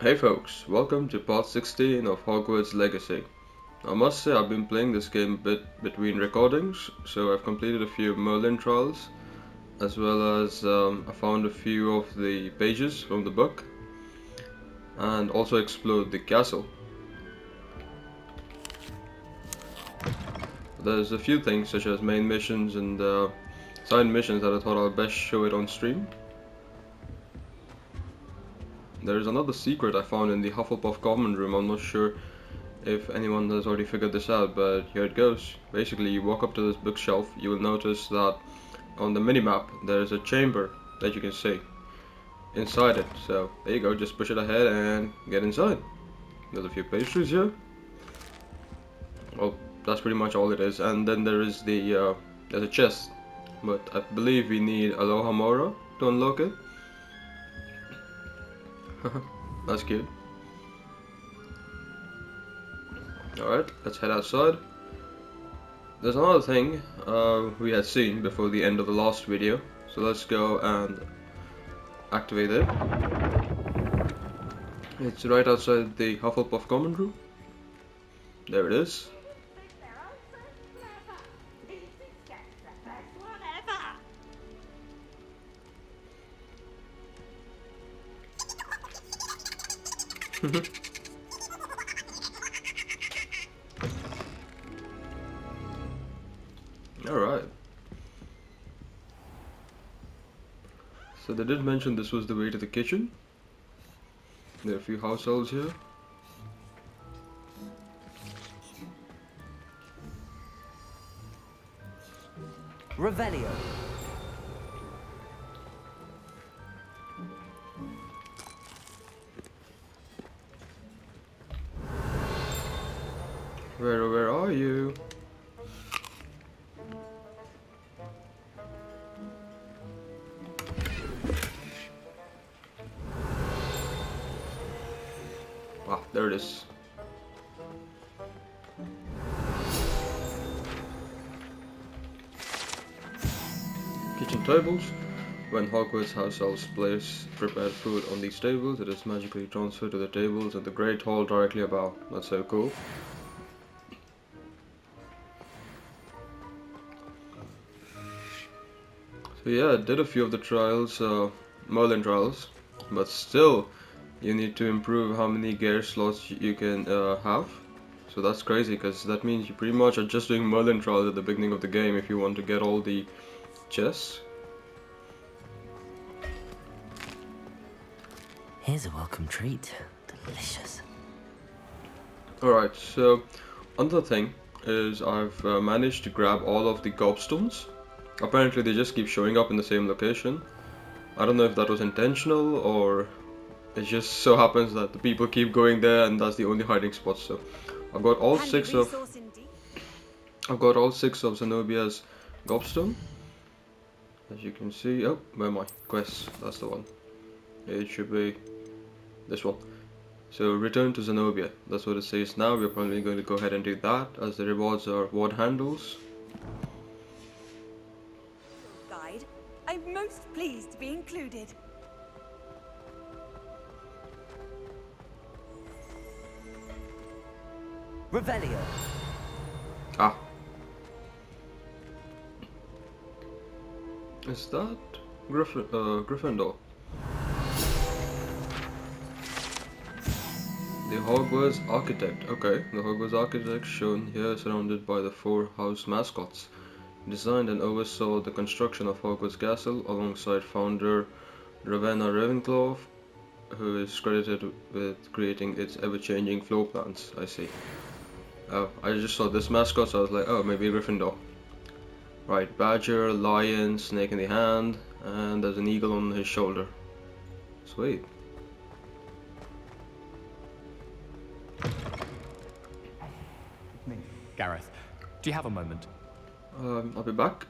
Hey folks, welcome to part 16 of Hogwarts Legacy. I must say I've been playing this game a bit between recordings, so I've completed a few Merlin trials, as well as I found a few of the pages from the book, and also explored the castle. There's a few things such as main missions and side missions that I thought I'd best show it on stream. There's another secret I found in the Hufflepuff common room. I'm not sure if anyone has already figured this out, but here it goes. Basically, you walk up to this bookshelf, you will notice that on the minimap there is a chamber that you can see inside it. So there you go, just push it ahead and get inside. There's a few pastries here. Well, that's pretty much all it is. And then there is there's a chest, but I believe we need Aloha Mora to unlock it. That's cute. Alright, let's head outside. There's another thing we had seen before the end of the last video, so let's go and activate it. It's right outside the Hufflepuff common room. There it is. Alright. So they did mention this was the way to the kitchen. There are a few house elves here. Revelio. Where are you? Ah, there it is. Kitchen tables. When Hogwarts house elves place prepared food on these tables, it is magically transferred to the tables in the Great Hall directly above. That's so cool. So yeah, I did a few of the trials, Merlin trials, but still, you need to improve how many gear slots you can have. So that's crazy, because that means you pretty much are just doing Merlin trials at the beginning of the game if you want to get all the chests. Here's a welcome treat. Delicious. Alright, so another thing is I've managed to grab all of the gobstones. Apparently they just keep showing up in the same location. I don't know if that was intentional or it just so happens that the people keep going there and that's the only hiding spot. So I've got all six of Zenobia's gobstone. As you can see, oh, where am I? Quests, that's the one. It should be this one. So return to Zenobia, that's what it says now. We're probably going to go ahead and do that as the rewards are ward handles. Guide. I'm most pleased to be included. Revelio. Ah. Is that Gryffindor? The Hogwarts Architect. Okay, the Hogwarts Architect shown here surrounded by the four house mascots. Designed and oversaw the construction of Hogwarts Castle alongside founder Ravenclaw, who is credited with creating its ever-changing floor plans. I see. Oh, I just saw this mascot, so I was like, oh, maybe Gryffindor. Right, badger, lion, snake in the hand, and there's an eagle on his shoulder. Sweet. Me. Gareth, do you have a moment? I'll be back.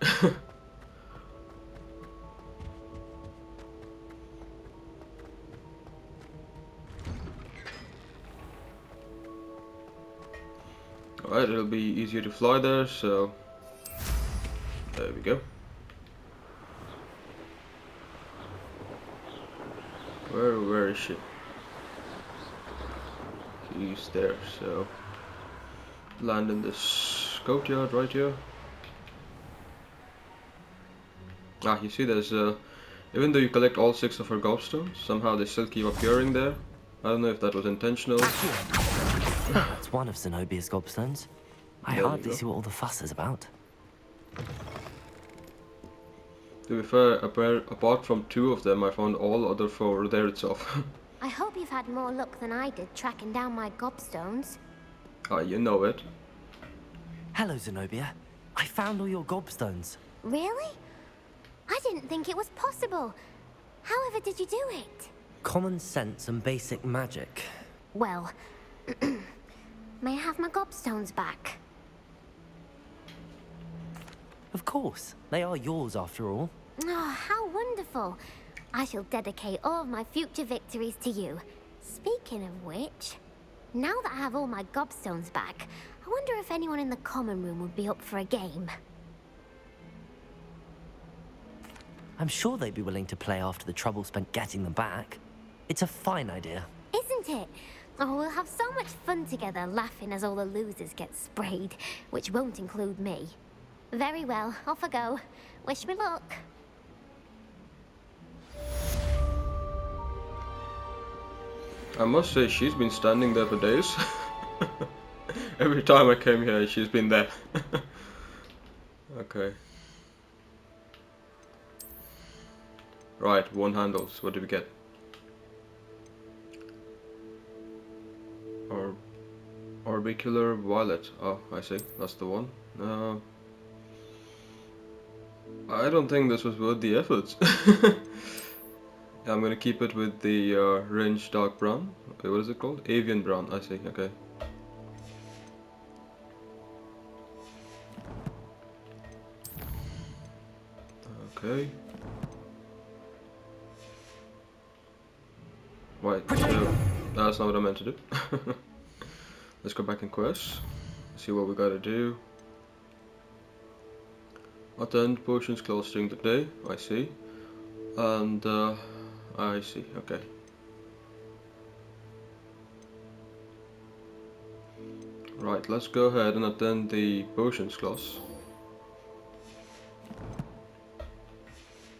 Alright, it'll be easier to fly there, so there we go. Where is she? he's there, so land in this courtyard right here. Ah, you see there's even though you collect all 6 of her gobstones, somehow they still keep appearing there. I don't know if that was intentional. That's one of Zenobia's gobstones. I There you hardly go. see what all the fuss is about. To be fair, apart from 2 of them, I found all other 4 there itself. I hope you've had more luck than I did tracking down my gobstones. Ah, you know it. Hello, Zenobia. I found all your gobstones. Really? I didn't think it was possible. However did you do it? Common sense and basic magic. Well, may I have my gobstones back? Of course, they are yours after all. Oh, how wonderful. I shall dedicate all of my future victories to you. Speaking of which, now that I have all my gobstones back, I wonder if anyone in the common room would be up for a game. I'm sure they'd be willing to play after the trouble spent getting them back. It's a fine idea. Isn't it? Oh, we'll have so much fun together, laughing as all the losers get sprayed, which won't include me. Very well, off I go. Wish me luck. I must say, she's been standing there for days. Every time I came here, she's been there. Okay. Right, 1 handles. What do we get? Orbicular violet. Oh, I see. That's the one. I don't think this was worth the efforts. I'm gonna keep it with the range dark brown. Okay, what is it called? Avian brown. I see. Okay. Okay. Right. No, that's not what I meant to do. Let's go back in quest. See what we gotta do. Attend potions closed during the day. I see. And I see. Okay. Right. Let's go ahead and attend the potions class.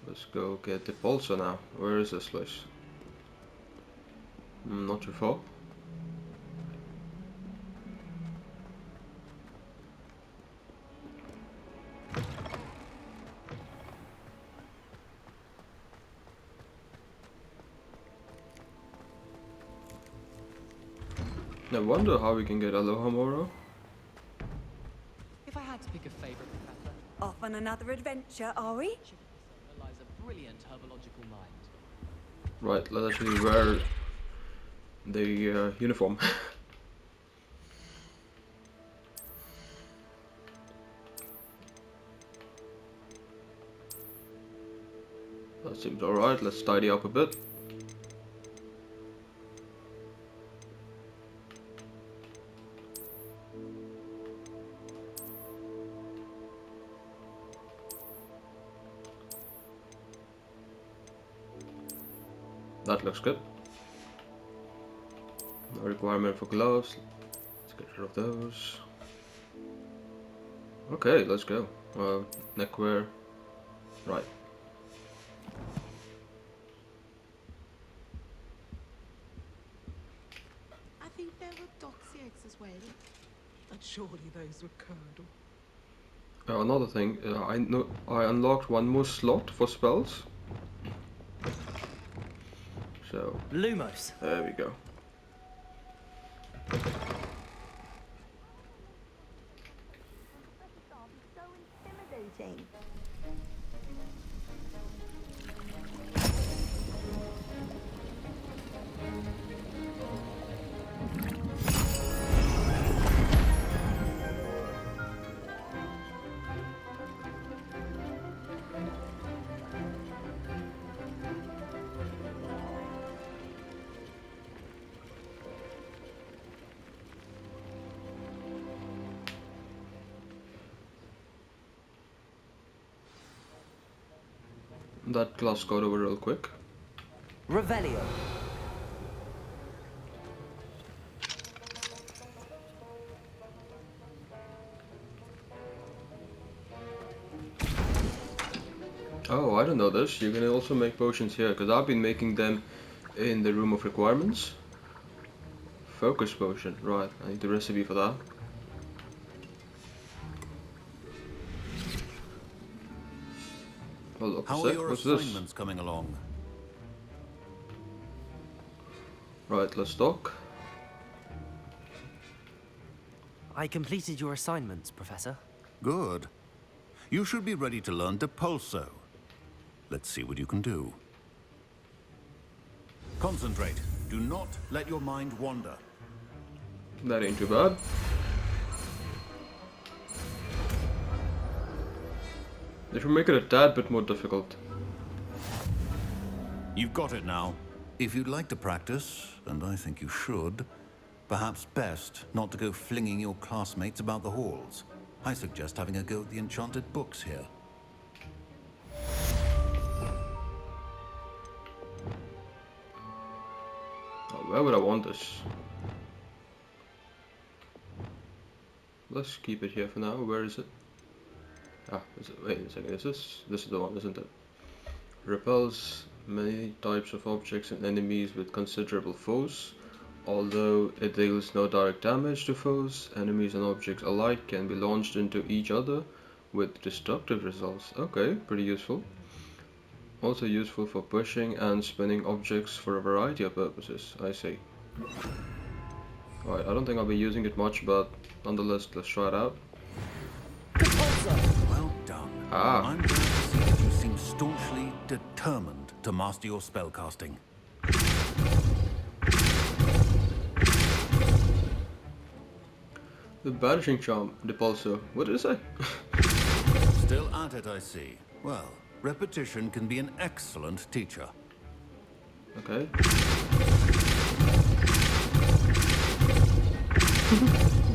Let's go get the pulsar now. Where is this place? Not too far. I wonder how we can get Aloha Moro. If I had to pick a favorite professor, Off on another adventure, are we? Chief Persona lies a brilliant herbological mind. Right, let's actually wear the uniform. That seems alright. Let's tidy up a bit. That looks good. No requirement for gloves. Let's get rid of those. Okay, let's go. Neckwear. Right. I think there were doxy eggs as well. But surely those would curdle. Another thing, I unlocked 1 more slot for spells. So Lumos. there we go. So intimidating. That class got over real quick. Revelio. Oh, I don't know this. You can also make potions here, because I've been making them in the room of requirements. Focus potion, right, I need the recipe for that. Hold up a How sec, are your what's this? assignments coming along? Right, let's talk. I completed your assignments, Professor. Good. You should be ready to learn Depulso. Let's see what you can do. Concentrate. Do not let your mind wander. That ain't too bad. They should make it a tad bit more difficult. You've got it now. If you'd like to practice, and I think you should, perhaps best not to go flinging your classmates about the halls. I suggest having a go at the enchanted books here. Oh, where would I want this? Let's keep it here for now. Where is it? Ah, is it? Wait a second. Is this? This is the one, isn't it? Repels many types of objects and enemies with considerable force. Although it deals no direct damage to foes, enemies and objects alike can be launched into each other with destructive results. Okay, pretty useful. Also useful for pushing and spinning objects for a variety of purposes. I see. Alright, I don't think I'll be using it much, but nonetheless, let's try it out. Well done. Ah. I'm glad to see that you seem staunchly determined to master your spellcasting. The Banishing Charm, Depulso. What did it say? Still at it, I see. Well, repetition can be an excellent teacher. Okay.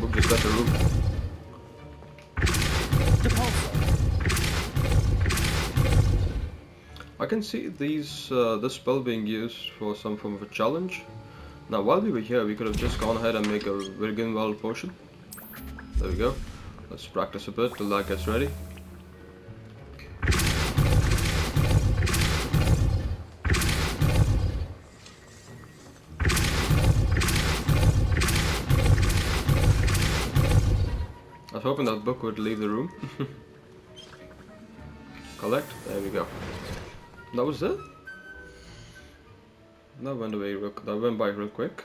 Book just left the room. I can see this spell being used for some form of a challenge. Now, while we were here, we could have just gone ahead and make a Wiggenweld potion. There we go. Let's practice a bit till that gets ready. I was hoping that book would leave the room. Collect. There we go. That was it. That went by real quick.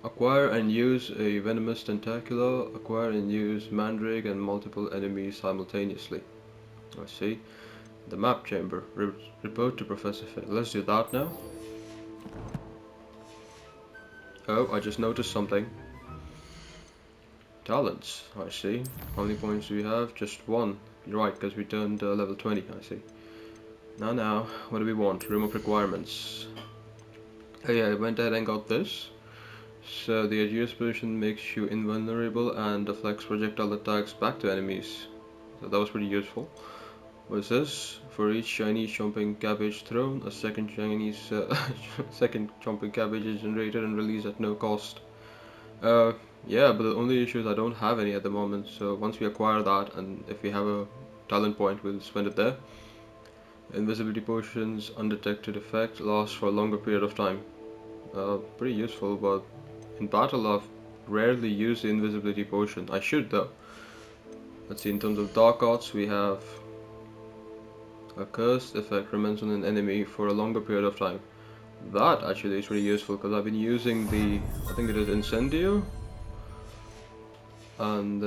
Acquire and use a venomous tentacula. Acquire and use mandrake and multiple enemies simultaneously. I see. The map chamber. Report to Professor Finn. Let's do that now. Oh, I just noticed something. Talents. I see. How many points do we have? Just one. You're right, because we turned level 20. I see. Now, what do we want? Room of requirements. Oh yeah, I went ahead and got this. So the adjust position makes you invulnerable and deflects projectile attacks back to enemies. So that was pretty useful. What is this? For each shiny chomping cabbage thrown, a second second chomping cabbage is generated and released at no cost. Yeah, but the only issue is I don't have any at the moment. So once we acquire that, and if we have a talent point, we'll spend it there. Invisibility potions, undetected effect, last for a longer period of time. Pretty useful, but in battle I've rarely used the invisibility potion. I should though. Let's see, in terms of dark arts we have a cursed effect remains on an enemy for a longer period of time. That actually is really useful because I've been using the, I think it is Incendio, and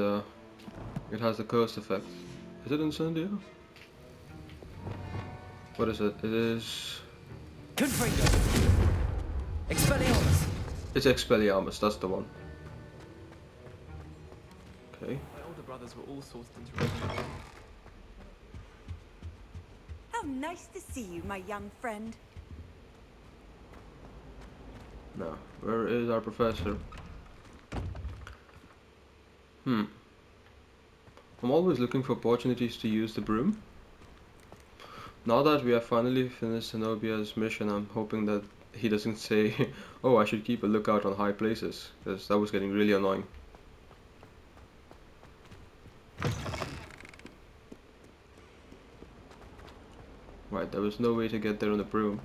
it has the cursed effect. Is it Incendio? What is it? It is... Gryffindor. Expelliarmus. It's Expelliarmus, that's the one. Okay. My older brothers were all sourced into Ravenclaw. How nice to see you, my young friend. Now, where is our professor? I'm always looking for opportunities to use the broom. Now that we have finally finished Zenobia's mission, I'm hoping that he doesn't say, oh, I should keep a lookout on high places, because that was getting really annoying. there was no way to get there on a broom.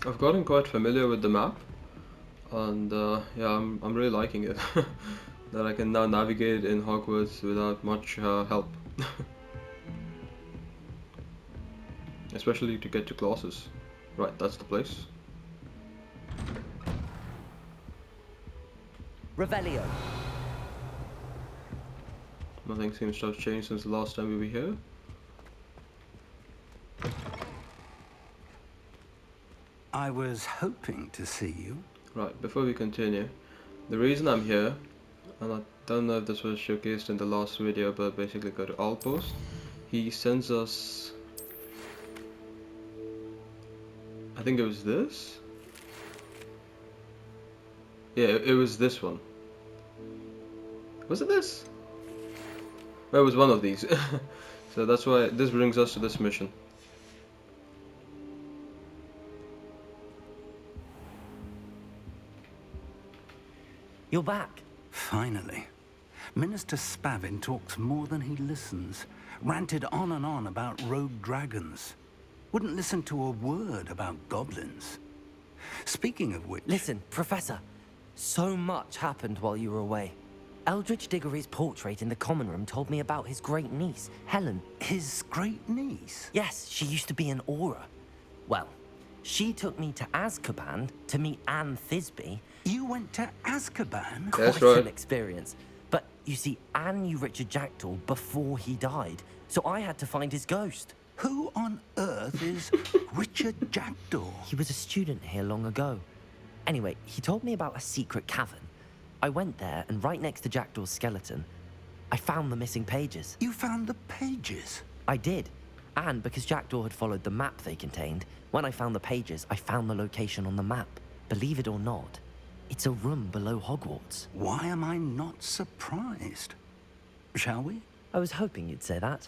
I've gotten quite familiar with the map, and yeah, I'm really liking it. That I can now navigate in Hogwarts without much help. Especially to get to classes. Right, that's the place. Revelio. Nothing seems to have changed since the last time we were here. I was hoping to see you. Right, before we continue, the reason I'm here, and I don't know if this was showcased in the last video, but basically go to Outpost. He sends us, I think it was this? Yeah, it was this one. Was it this? Well, it was one of these. So that's why this brings us to this mission. You're back. Finally. Minister Spavin talks more than he listens. Ranted on and on about rogue dragons. Wouldn't listen to a word about goblins. Speaking of which... Listen, Professor. So much happened while you were away. Eldridge Diggory's portrait in the common room told me about his great niece, Helen. His great niece? Yes, she used to be an Auror. Well, she took me to Azkaban to meet Anne Thisbe. You went to Azkaban? That's Quite right. an experience. But you see, Anne knew Richard Jackdaw before he died, so I had to find his ghost. Who on earth is Richard Jackdaw? He was a student here long ago. Anyway, he told me about a secret cavern. I went there, and right next to Jackdaw's skeleton, I found the missing pages. You found the pages? I did. And because Jackdaw had followed the map they contained, when I found the pages, I found the location on the map. Believe it or not, it's a room below Hogwarts. Why am I not surprised? Shall we? I was hoping you'd say that.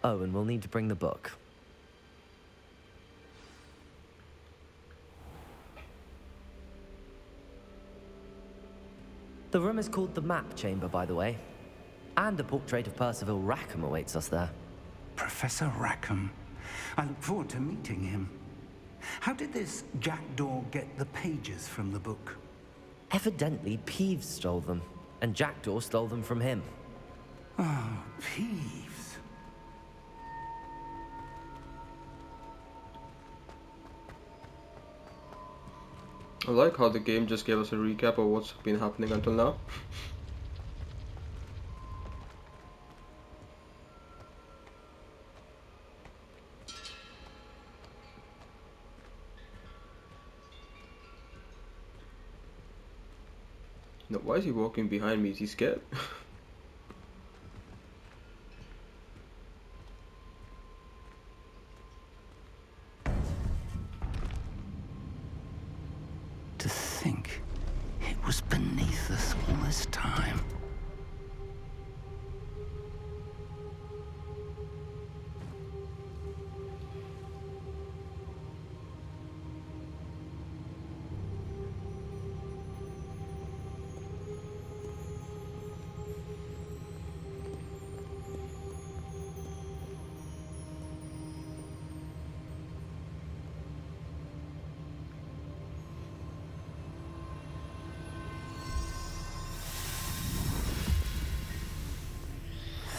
Oh, and we'll need to bring the book. The room is called the Map Chamber, by the way. And a portrait of Percival Rackham awaits us there. Professor Rackham. I look forward to meeting him. How did this Jackdaw get the pages from the book? Evidently, Peeves stole them, and Jackdaw stole them from him. Oh, Peeves. I like how the game just gave us a recap of what's been happening until now. No, why is he walking behind me? Is he scared? To think it was beneath us all this time.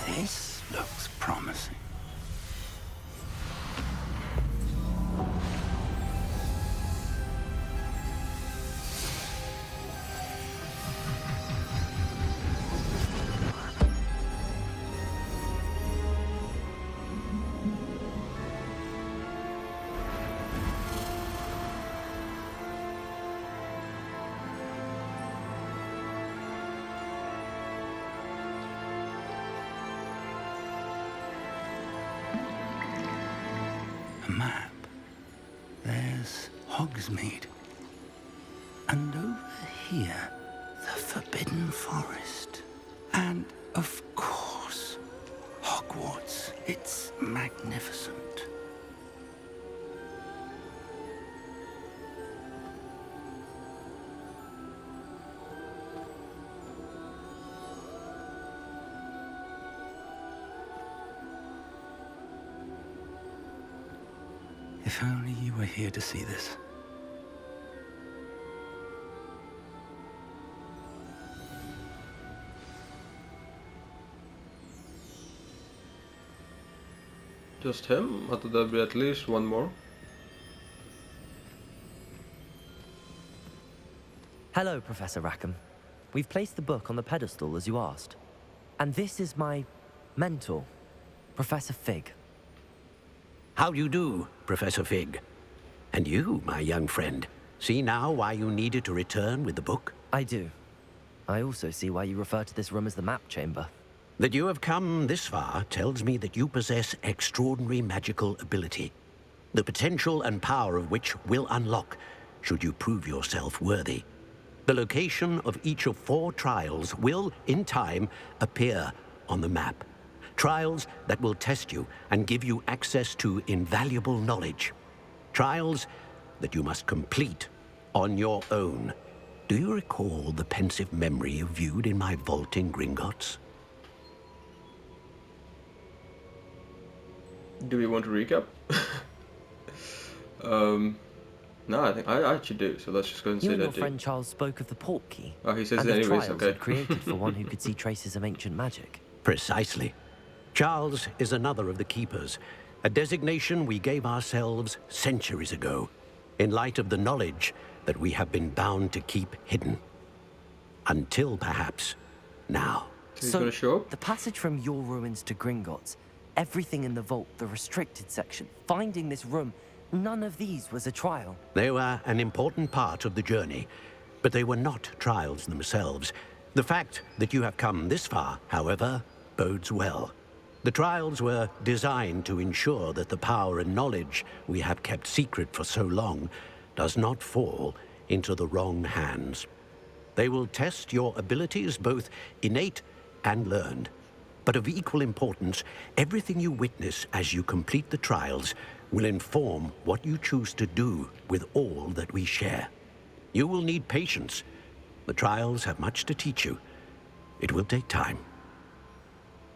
This looks promising. A map. There's Hogsmeade. And over here... forest. And, of course, Hogwarts. It's magnificent. If only you were here to see this. Just him? I thought there'd be at least one more. Hello, Professor Rackham. We've placed the book on the pedestal as you asked. And this is my mentor, Professor Fig. How do you do, Professor Fig? And you, my young friend, see now why you needed to return with the book? I do. I also see why you refer to this room as the map chamber. That you have come this far tells me that you possess extraordinary magical ability, the potential and power of which will unlock should you prove yourself worthy. The location of each of 4 trials will, in time, appear on the map. Trials that will test you and give you access to invaluable knowledge. Trials that you must complete on your own. Do you recall the pensive memory you viewed in my vault in Gringotts? Do we want to recap? No, I think I actually do, so let's just go and say You and that. your friend Charles spoke of the Portkey. Oh, he says and it the anyways, trials okay. he'd created for one who could see traces of ancient magic. Precisely. Charles is another of the Keepers, a designation we gave ourselves centuries ago, in light of the knowledge that we have been bound to keep hidden. Until perhaps now. So he's gonna show up? The passage from your ruins to Gringotts, everything in the vault, the restricted section, finding this room, none of these was a trial. They were an important part of the journey, but they were not trials themselves. The fact that you have come this far, however, bodes well. The trials were designed to ensure that the power and knowledge we have kept secret for so long does not fall into the wrong hands. They will test your abilities, both innate and learned. But of equal importance, everything you witness as you complete the trials will inform what you choose to do with all that we share. You will need patience. The trials have much to teach you. It will take time.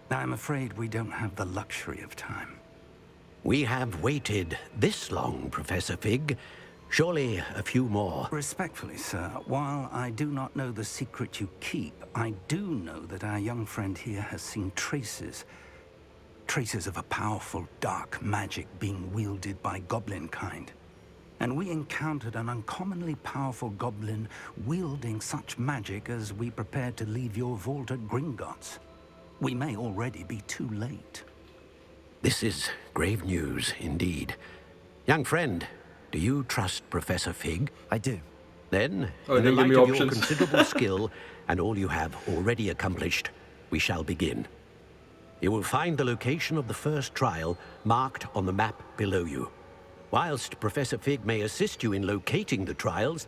I'm afraid we don't have the luxury of time. We have waited this long, Professor Fig. Surely a few more. Respectfully, sir, while I do not know the secret you keep, I do know that our young friend here has seen traces of a powerful dark magic being wielded by goblin kind. And we encountered an uncommonly powerful goblin wielding such magic as we prepared to leave your vault at Gringotts. We may already be too late. This is grave news indeed. Young friend, do you trust Professor Fig? I do. Then, Oh, in the give me light of your options. considerable skill and all you have already accomplished, we shall begin. You will find the location of the first trial marked on the map below you. Whilst Professor Fig may assist you in locating the trials,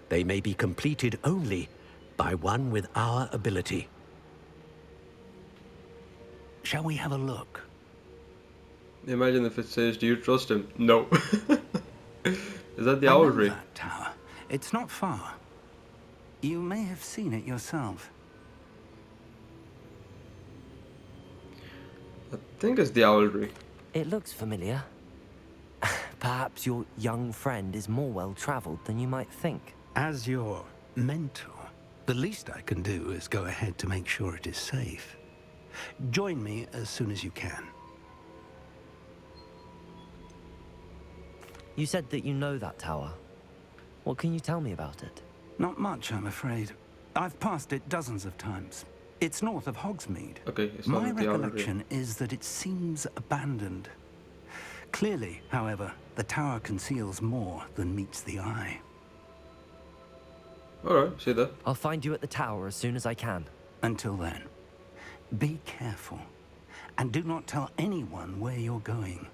they may be completed only by one with our ability. Shall we have a look? Imagine if it says, do you trust him? No. Is that the I know owlry? that tower. It's not far. You may have seen it yourself. I think it's the owlry. It looks familiar. Perhaps your young friend is more well-traveled than you might think. As your mentor, the least I can do is go ahead to make sure it is safe. Join me as soon as you can. You said that you know that tower. What can you tell me about it? Not much, I'm afraid. I've passed it dozens of times. It's north of Hogsmeade. Okay, it's My not the owlry. recollection is that it seems abandoned. Clearly, however, the tower conceals more than meets the eye. Alright, see that. I'll find you at the tower as soon as I can. Until then, be careful, and do not tell anyone where you're going.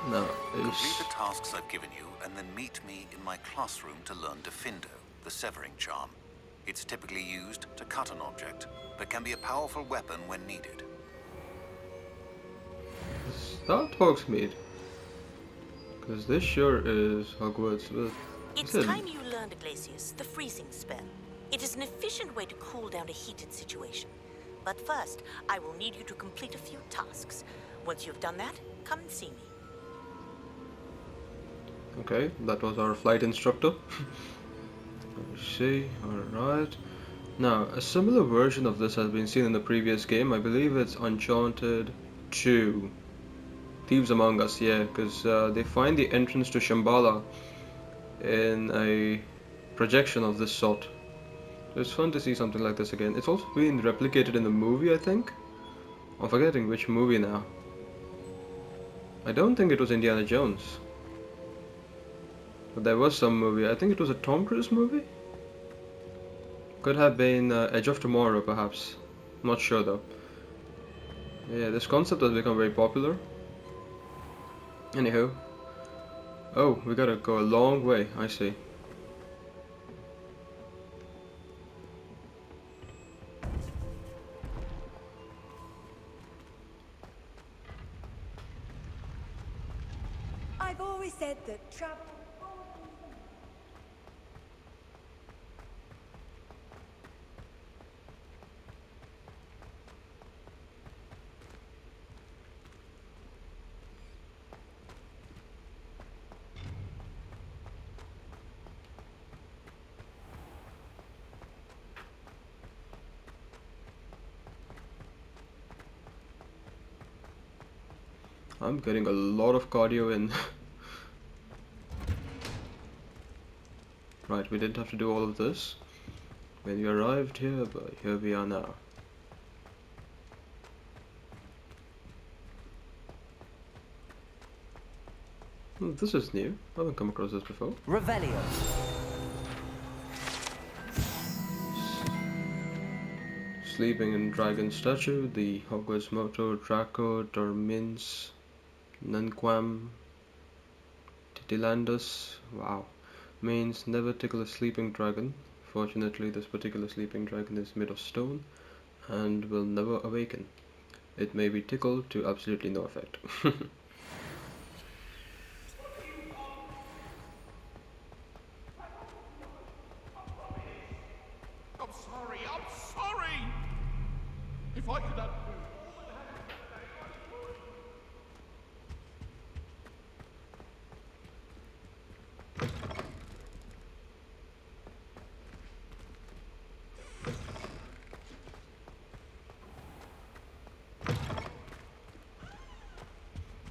No. Complete the tasks I've given you, and then meet me in my classroom to learn Gryffindor, the severing charm. It's typically used to cut an object, but can be a powerful weapon when needed. Is that Hogsmeade? Because this sure is Hogwarts, but... It's time you learned, Iglesias, the freezing spell. It is an efficient way to cool down a heated situation. But first, I will need you to complete a few tasks. Once you've done that, come and see me. Okay, that was our flight instructor. Let me see, alright. Now, a similar version of this has been seen in the previous game. I believe it's Uncharted 2. Thieves Among Us, yeah, because they find the entrance to Shambhala in a projection of this sort. So it's fun to see something like this again. It's also been replicated in the movie, I think. I'm forgetting which movie now. I don't think it was Indiana Jones. But there was some movie. I think it was a Tom Cruise movie? Could have been Edge of Tomorrow, perhaps. Not sure though. Yeah, this concept has become very popular. Anywho. Oh, we gotta go a long way, I see. I've always said that travel... I'm getting a lot of cardio in. Right, we didn't have to do all of this when we arrived here, but here we are now. This is new. I haven't come across this before. Revelio. Sleeping in Dragon Statue, the Hogwarts motto, Draco, Dormins, Nunquam, Titilandus, wow, means never tickle a sleeping dragon. Fortunately, this particular sleeping dragon is made of stone and will never awaken. It may be tickled to absolutely no effect. I'm sorry! If I could have...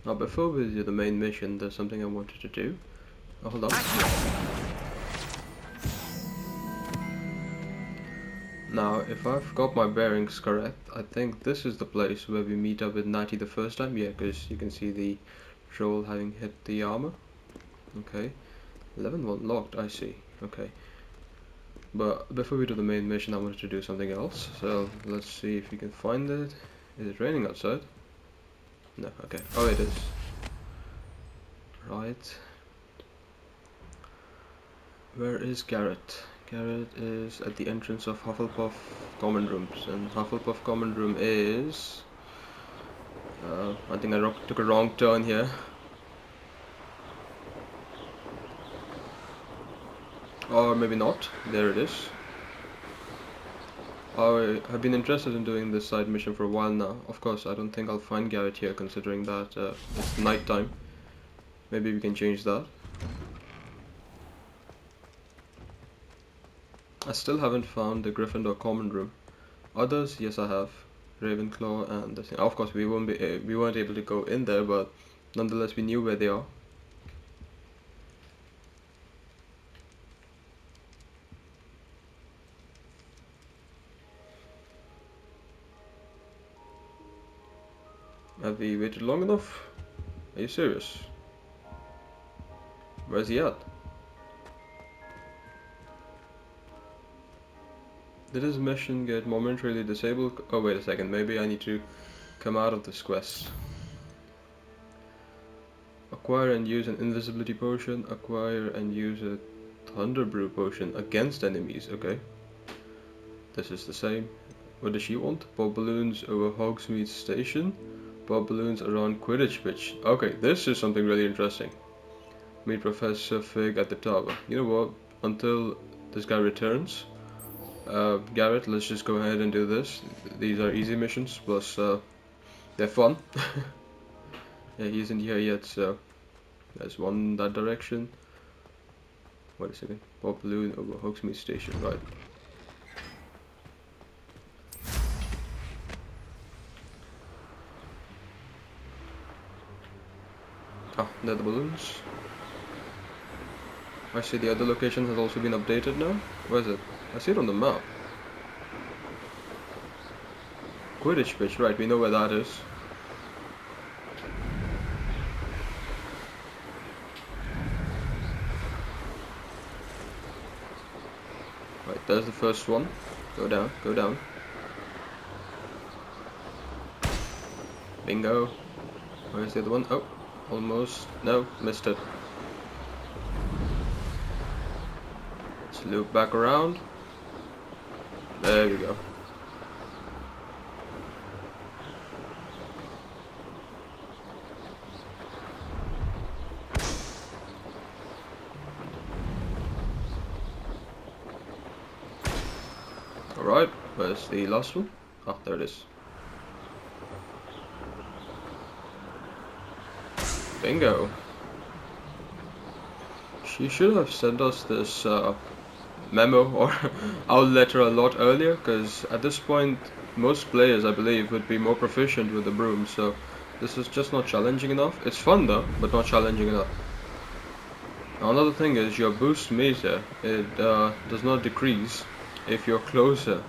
Now before we do the main mission, there's something I wanted to do. Oh, hold on. Now, if I've got my bearings correct, I think this is the place where we meet up with Natty the first time. Yeah, because you can see the troll having hit the armor. Okay. 11-1 locked, I see. Okay. But before we do the main mission, I wanted to do something else. So, let's see if we can find it. Is it raining outside? No, okay. Oh, it is. Right. Where is Garrett? Garrett is at the entrance of Hufflepuff common rooms, and Hufflepuff common room is... I think I took a wrong turn here. Or maybe not. There it is. I have been interested in doing this side mission for a while now. Of course, I don't think I'll find Garrett here, considering that it's night time. Maybe we can change that. I still haven't found the Gryffindor common room. Others, yes, I have. Ravenclaw and the thing. Of course, we weren't able to go in there, but nonetheless, we knew where they are. Have we waited long enough? Are you serious? Where's he at? Did his mission get momentarily disabled? Oh, wait a second, maybe I need to come out of this quest. Acquire and use an invisibility potion. Acquire and use a thunder brew potion against enemies. Okay. This is the same. What does she want? Pop balloons over Hogsmeade Station. Pop balloons around Quidditch pitch. Okay, this is something really interesting. Meet Professor Fig at the tower. You know what? Until this guy returns, Garrett, let's just go ahead and do this. These are easy missions, plus they're fun. Yeah, he isn't here yet, so there's one in that direction. Wait a second. Pop balloon over Hogsmeade Station, right. Ah, they're the balloons. I see the other location has also been updated now. Where is it? I see it on the map. Quidditch pitch, right, we know where that is. Right, there's the first one. Go down, go down. Bingo. Where's the other one? Oh, almost. No, missed it. Let's loop back around. There we go. Alright, where's the last one? Ah, there it is. Bingo. She should have sent us this memo or our letter a lot earlier, because at this point most players, I believe, would be more proficient with the broom, so this is just not challenging enough. It's fun though, but not challenging enough. Now, another thing is your boost meter, it does not decrease if you're closer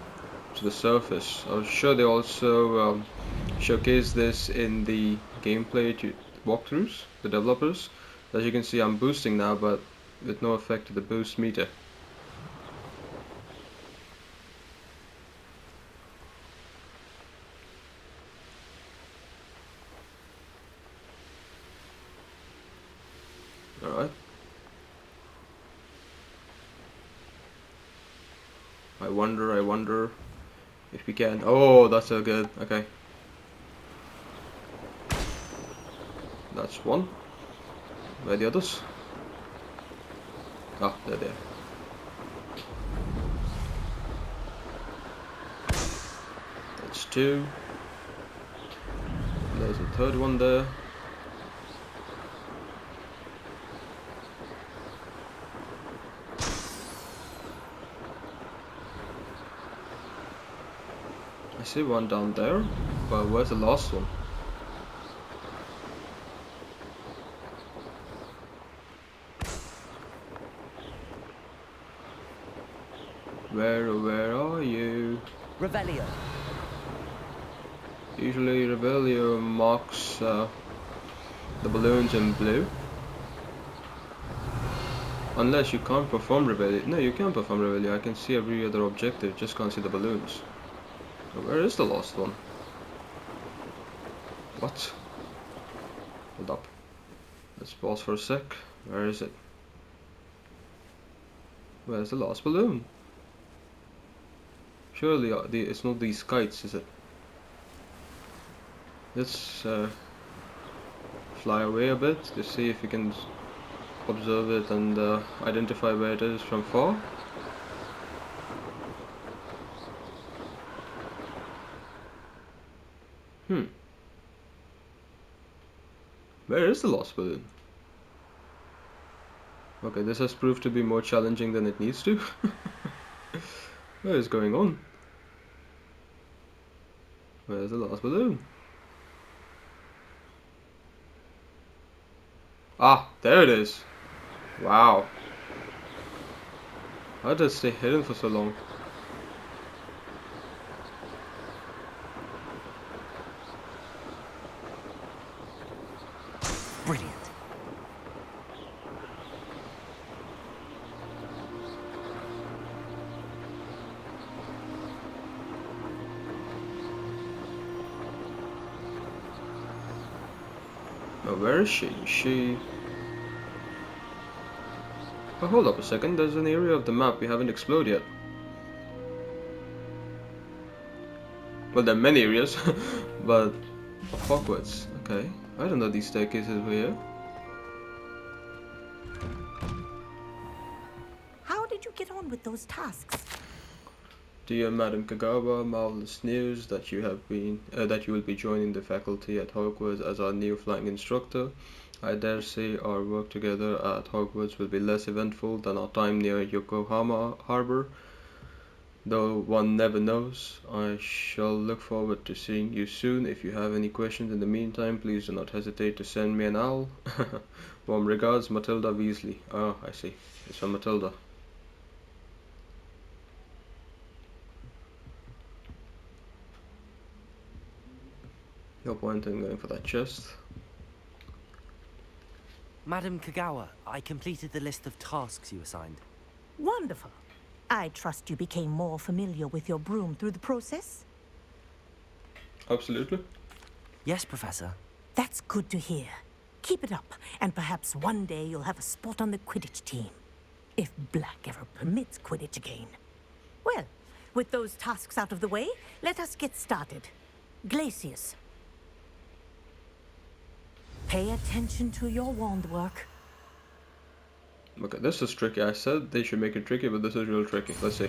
to the surface. I'm sure they also showcase this in the gameplay walkthroughs, the developers. As you can see, I'm boosting now, but with no effect to the boost meter. Alright. I wonder if we can. Oh, that's so good. Okay. That's one. Where are the others? Ah, they're there. That's two. There's a third one there. I see one down there, but where's the last one? Where are you? Revelio. Usually Revelio marks the balloons in blue. Unless you can't perform Revelio. No, you can perform Revelio. I can see every other objective, just can't see the balloons. Where is the last one? What? Hold up. Let's pause for a sec. Where is it? Where's the last balloon? Surely it's not these kites, is it? Let's fly away a bit to see if we can observe it and identify where it is from far. Where is the lost balloon? Okay, this has proved to be more challenging than it needs to. What is going on? Where's the last balloon? Ah, there it is. Wow. How did it stay hidden for so long? Brilliant. Oh, where is she? Oh, hold up a second, there's an area of the map we haven't explored yet. Well, there are many areas, but of Hogwarts. Okay, I don't know these staircases were here. How did you get on with those tasks? Dear Madam Kagawa, marvelous news that you will be joining the faculty at Hogwarts as our new flying instructor. I dare say our work together at Hogwarts will be less eventful than our time near Yokohama Harbor. Though one never knows, I shall look forward to seeing you soon. If you have any questions in the meantime, please do not hesitate to send me an owl. Warm regards, Matilda Weasley. Oh, I see. It's from Matilda. No point in going for that chest. Madam Kagawa, I completed the list of tasks you assigned. Wonderful. I trust you became more familiar with your broom through the process? Absolutely. Yes, Professor. That's good to hear. Keep it up, and perhaps one day you'll have a spot on the Quidditch team. If Black ever permits Quidditch again. Well, with those tasks out of the way, let us get started. Glacius. Pay attention to your wand work. Okay, this is tricky. I said they should make it tricky, but this is real tricky. Let's see.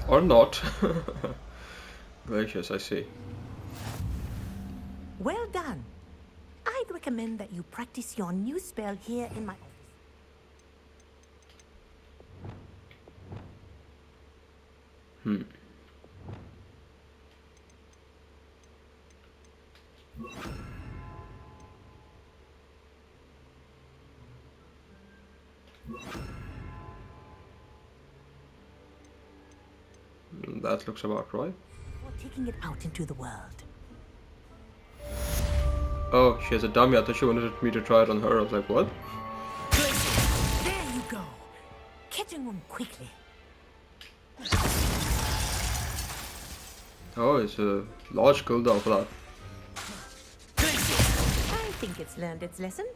Or not. Gracious, I see. Well done. I'd recommend that you practice your new spell here in my office. That looks about right. Before taking it out into the world. Oh, she has a dummy. I thought she wanted me to try it on her. I was like, what? There you go. Catching them quickly. Oh, it's a large cooldown for that. I think it's learned its lesson.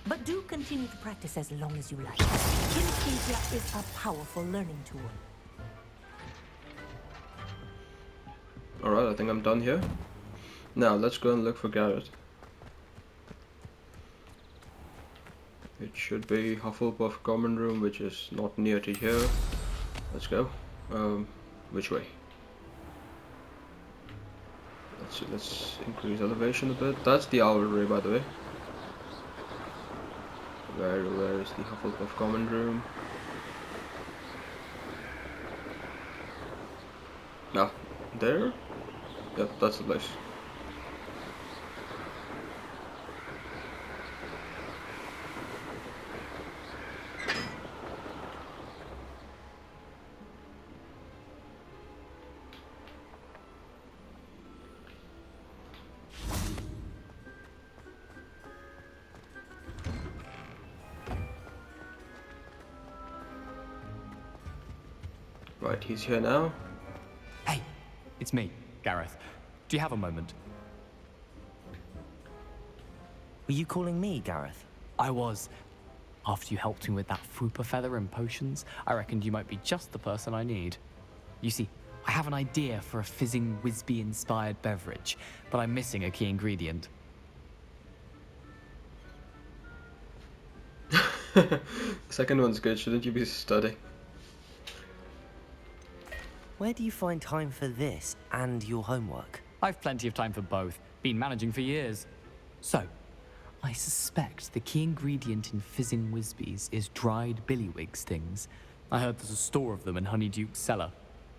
But do continue to practice as long as you like. Kinesthesia is a powerful learning tool. Alright, I think I'm done here. Now, let's go and look for Garrett. It should be Hufflepuff common room, which is not near to here. Let's go. Which way? Let's increase elevation a bit. That's the Owlry, by the way. Where is the Hufflepuff common room? Ah, there? Yep, that's the place. Right, he's here now. Hey, it's me, Gareth. Do you have a moment? Were you calling me, Gareth? I was. After you helped me with that Fupa feather and potions, I reckoned you might be just the person I need. You see, I have an idea for a fizzing Whizbee-inspired beverage, but I'm missing a key ingredient. Second one's good, shouldn't you be studying? Where do you find time for this and your homework? I've plenty of time for both. Been managing for years. So, I suspect the key ingredient in fizzing Whizbees is dried billywig stings. I heard there's a store of them in Honeydukes' cellar.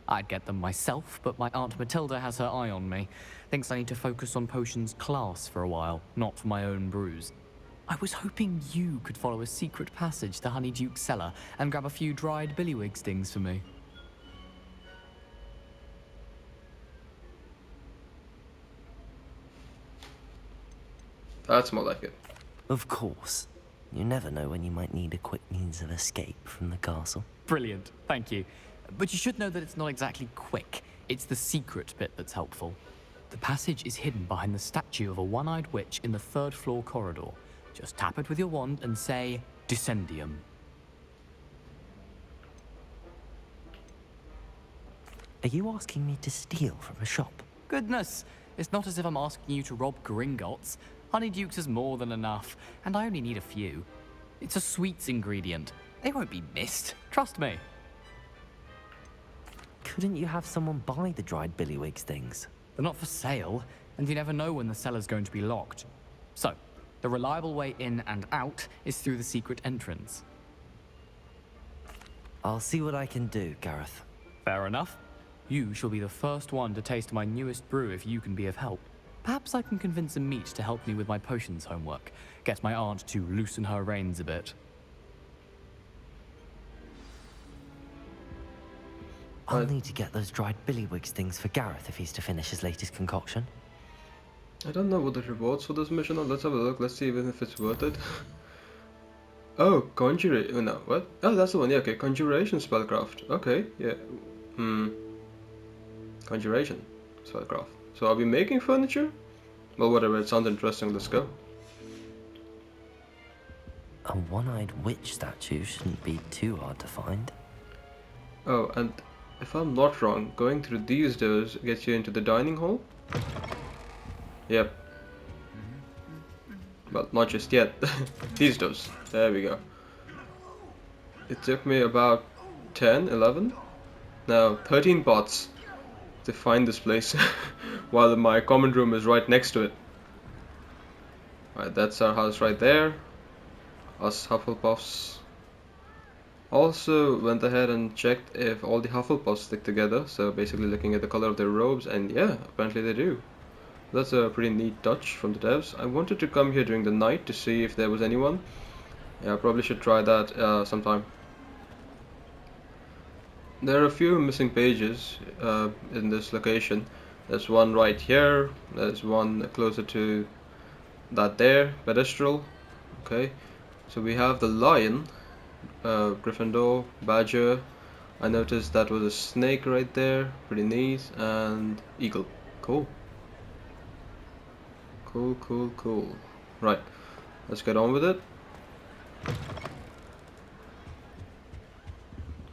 I'd get them myself, but my Aunt Matilda has her eye on me. Thinks I need to focus on potions class for a while, not for my own brews. I was hoping you could follow a secret passage to Honeydukes' cellar and grab a few dried billywig stings for me. That's more like it. Of course. You never know when you might need a quick means of escape from the castle. Brilliant, thank you. But you should know that it's not exactly quick. It's the secret bit that's helpful. The passage is hidden behind the statue of a one-eyed witch in the 3rd floor corridor. Just tap it with your wand and say, Descendium. Are you asking me to steal from a shop? Goodness, it's not as if I'm asking you to rob Gringotts. Honeydukes is more than enough, and I only need a few. It's a sweets ingredient. They won't be missed, trust me. Couldn't you have someone buy the dried billywigs things? They're not for sale, and you never know when the cellar's going to be locked. So, the reliable way in and out is through the secret entrance. I'll see what I can do, Gareth. Fair enough. You shall be the first one to taste my newest brew if you can be of help. Perhaps I can convince a meat to help me with my potions homework. Get my aunt to loosen her reins a bit. I'll need to get those dried billywigs things for Gareth if he's to finish his latest concoction. I don't know what the rewards for this mission are. Let's have a look. Let's see even if it's worth it. Oh, conjuration. Oh, no, what? Oh, that's the one. Yeah, okay. Conjuration spellcraft. Okay, yeah. Conjuration spellcraft. So are we making furniture? Well, whatever. It sounds interesting. Let's go. A one-eyed witch statue shouldn't be too hard to find. Oh, and if I'm not wrong, going through these doors gets you into the dining hall? Yep. Well, not just yet. These doors. There we go. It took me about 10, 11? No, 13 bots to find this place while my common room is right next to it. Alright, that's our house right there. Us Hufflepuffs. Also went ahead and checked if all the Hufflepuffs stick together, so basically looking at the color of their robes, and yeah, apparently they do. That's a pretty neat touch from the devs. I wanted to come here during the night to see if there was anyone. Yeah, I probably should try that sometime. There are a few missing pages in this location. There's one right here, there's one closer to that there, pedestal. Okay, so we have the lion, Gryffindor, badger. I noticed that was a snake right there, pretty neat, and eagle. Cool. Cool. Right, let's get on with it.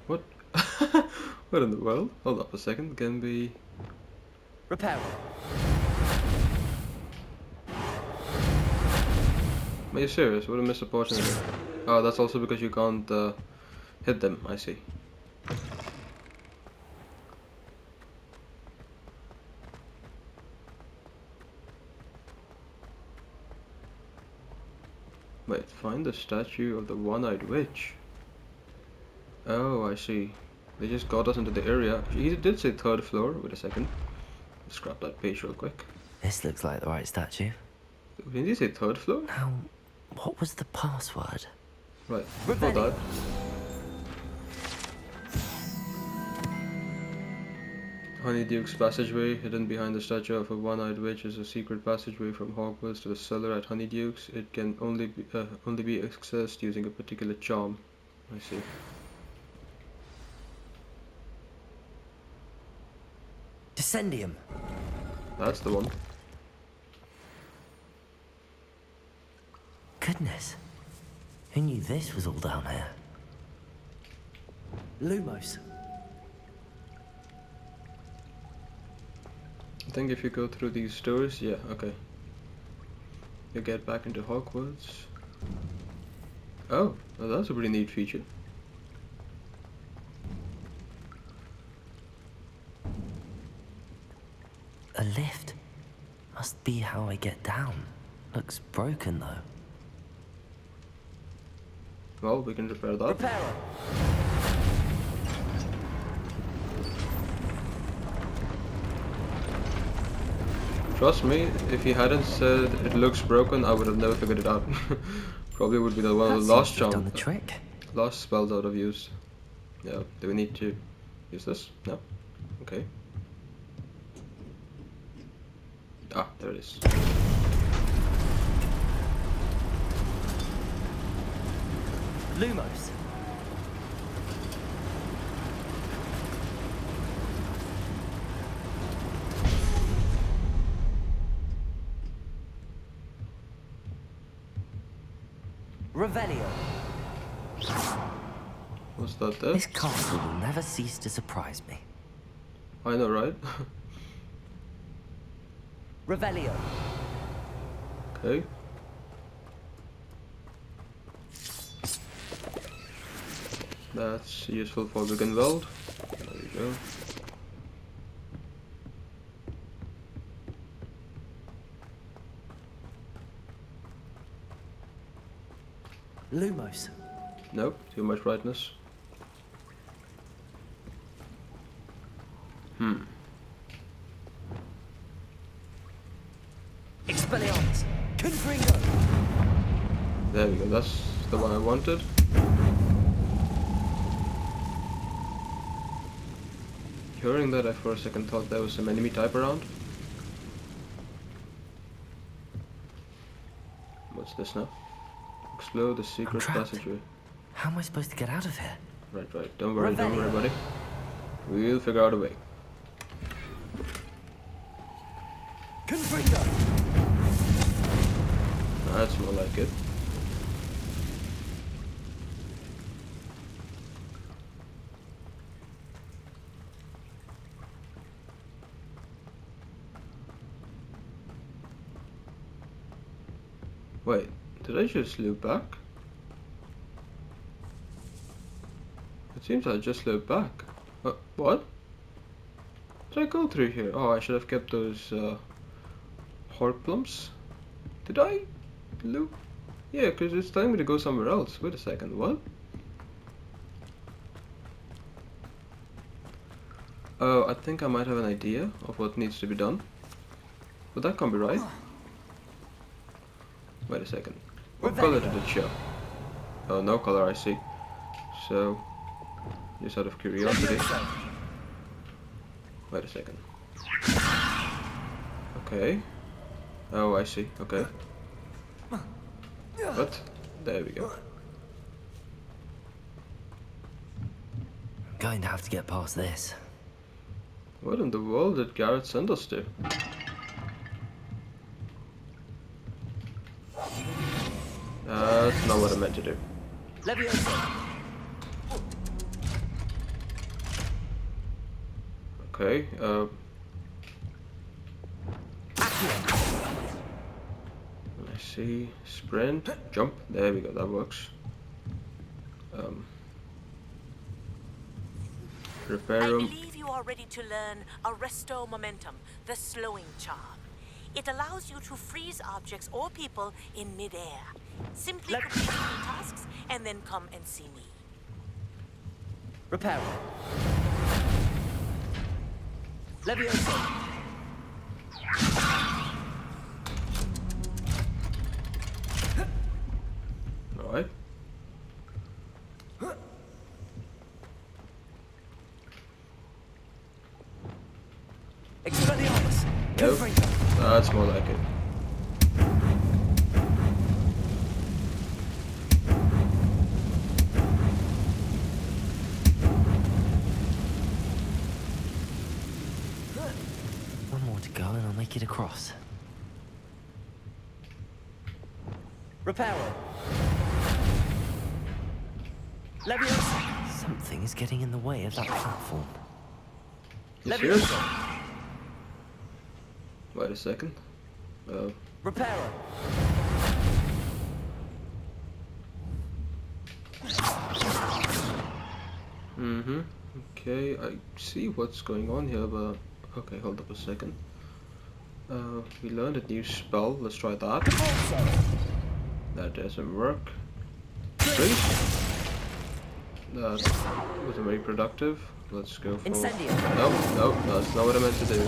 What? What in the world? Hold up a second. Can be repair. Are you serious? What a missed opportunity. Oh, that's also because you can't hit them. I see. Wait, find the statue of the one-eyed witch. Oh, I see. They just got us into the area. He did say 3rd floor. Wait a second. Let's grab that page real quick. This looks like the right statue. Did he say 3rd floor? Now, what was the password? Right, before that. Honeydukes passageway, hidden behind the statue of a one-eyed witch, is a secret passageway from Hogwarts to the cellar at Honeydukes. It can only be accessed using a particular charm. I see. Descendium. That's the one. Goodness. Who knew this was all down here? Lumos. I think if you go through these doors, yeah, okay. You get back into Hogwarts. Oh, well, that's a pretty neat feature. A lift. Must be how I get down. Looks broken though. Well, we can repair that. Repair. Trust me, if he hadn't said it looks broken, I would have never figured it out. Probably would be the one of the last done the trick. Last spells out of use. Yeah, do we need to use this? No? Okay. Ah, there it is. Lumos. Revelio. Was that there? This castle will never cease to surprise me. I know, right? Revelio. Okay. That's useful for Gryffindor. There we go. Lumos. Nope, too much brightness. Expelliarmus. Confringo. There we go, that's the one I wanted. Hearing that, I for a second thought there was some enemy type around. What's this now? Explore the secret passageway. How am I supposed to get out of here? Right. Don't worry, buddy. We'll figure out a way. Confringo. That's more like it. Wait, did I just loop back? It seems I just looped back. What? Did I go through here? Oh, I should have kept those horde plums. Did I loop? Yeah, because it's telling me to go somewhere else. Wait a second, what? Oh, I think I might have an idea of what needs to be done. But that can't be right. Wait a second. What color did it show? Oh, no color, I see. So, just out of curiosity. Wait a second. Okay. Oh, I see. Okay. What? There we go. I'm going to have to get past this. What in the world did Garrett send us to? That's not what I meant to do. Okay, I see. Sprint, jump. There we go, that works. Repair I room. believe you are ready to learn Arresto Momentum, the slowing charm. It allows you to freeze objects or people in midair. Simply complete your tasks and then come and see me. Repair. Leviosa. Alright. Expelliarmus. Nope. That's more like it. One more to go and I'll make it across. Reparo. Leviosa. Something is getting in the way of that platform. You serious? Wait a second. Reparo. Okay, I see what's going on here, but okay, hold up a second. We learned a new spell. Let's try that. That doesn't work. Freeze. That wasn't very productive. Let's go for... Incendio. Nope, that's not what I meant to do.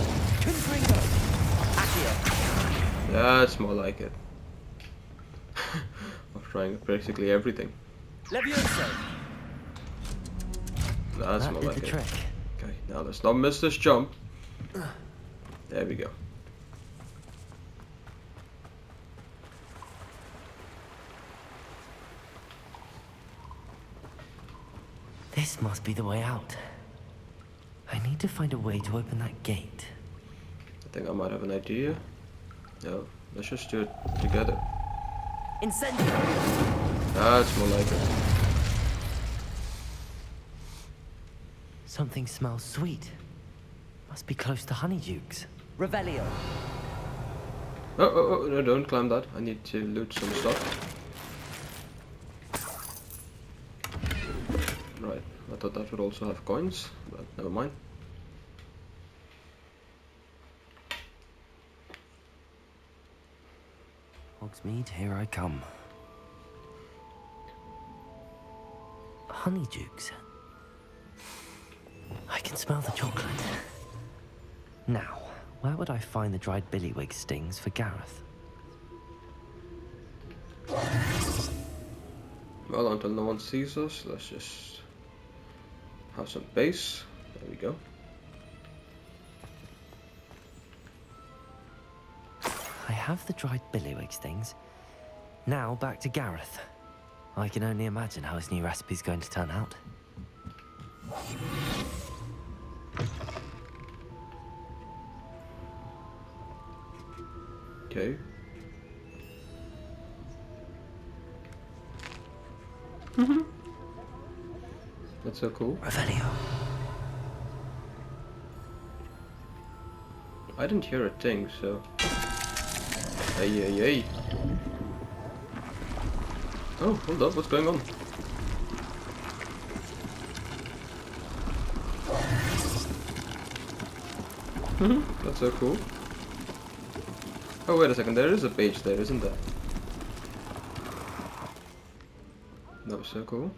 That's more like it. I'm trying basically everything. Leviosa. That's That more did like the it. trick. Okay, now let's not miss this jump. There we go. This must be the way out. I need to find a way to open that gate. I think I might have an idea. No, let's just do it together. Incendio. That's more like it. Something smells sweet. Must be close to Honeydukes. Revelio. Oh, no, don't climb that. I need to loot some stuff. Right, I thought that would also have coins, but never mind. Hogsmeade, here I come. Honeydukes. I can smell the chocolate. Now, where would I find the dried billywig stings for Gareth? Well, until no one sees us, let's just have some base. There we go. I have the dried billywig stings. Now back to Gareth. I can only imagine how his new recipe's going to turn out. Okay. That's so cool. Revelio. I didn't hear a thing, so. Hey. Oh, hold up, what's going on? That's so cool. Oh, wait a second, there is a page there, isn't there? That was so cool.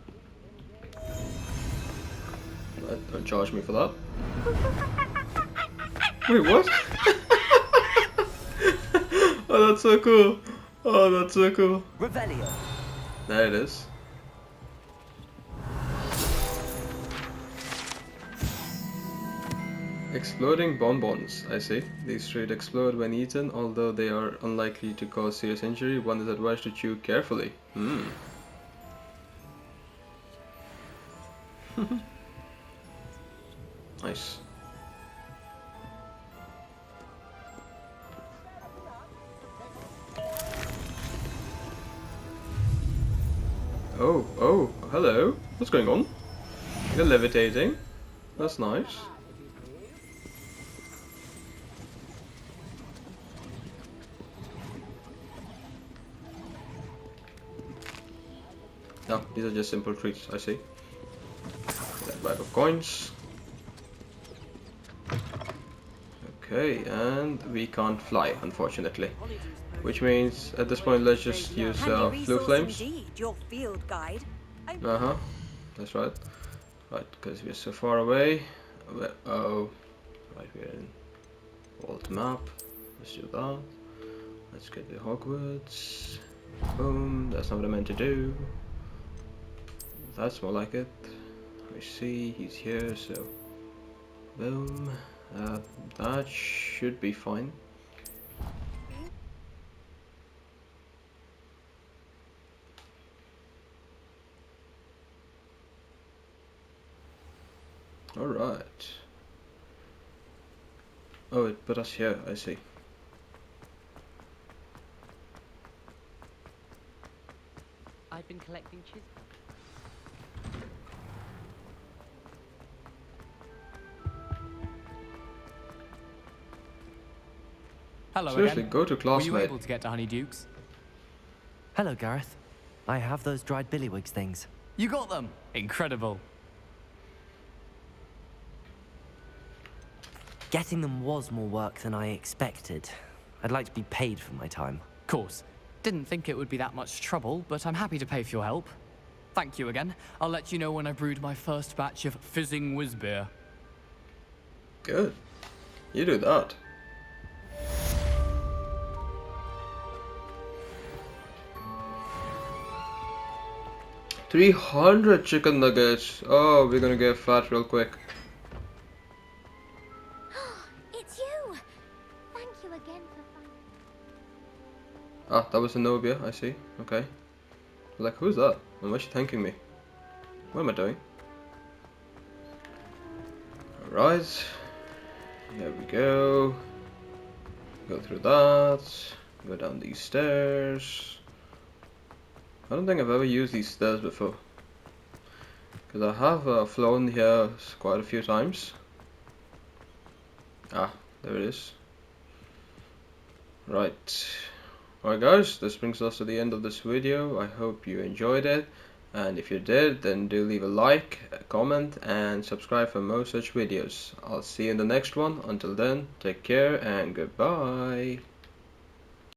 Don't charge me for that. Wait, what? Oh, that's so cool. Oh, that's so cool. Revelio. There it is. Exploding bonbons, I see. These straight explode when eaten, although they are unlikely to cause serious injury. One is advised to chew carefully. Nice. Oh, hello. What's going on? You're levitating. That's nice. No, these are just simple treats, I see. That bag of coins. Okay, and we can't fly, unfortunately. Which means, at this point, let's just use flu flames. Your field guide. That's right. Right, because we're so far away. Oh, right, we're in old map. Let's do that. Let's get the Hogwarts. Boom, that's not what I meant to do. That's more like it. We see he's here, so boom. That should be fine. Alright. Oh, it put us here, I see. I've been collecting chisels. Hello Seriously, again. go to class, Were you mate. able to get to Honeydukes? Hello, Gareth. I have those dried billywig things. You got them! Incredible. Getting them was more work than I expected. I'd like to be paid for my time. Course. Didn't think it would be that much trouble, but I'm happy to pay for your help. Thank you again. I'll let you know when I brewed my first batch of fizzing whiz beer. Good. You do that. $300 chicken nuggets. Oh, we're gonna get fat real quick. It's you! Thank you again for finding... Ah, that was Zenobia, I see. Okay. Like, who's that? And why is she thanking me? What am I doing? Alright. Here we go. Go through that. Go down these stairs. I don't think I've ever used these stairs before. Because I have flown here quite a few times. Ah, there it is. Right. Alright guys, this brings us to the end of this video. I hope you enjoyed it. And if you did, then do leave a like, a comment, and subscribe for more such videos. I'll see you in the next one. Until then, take care and goodbye.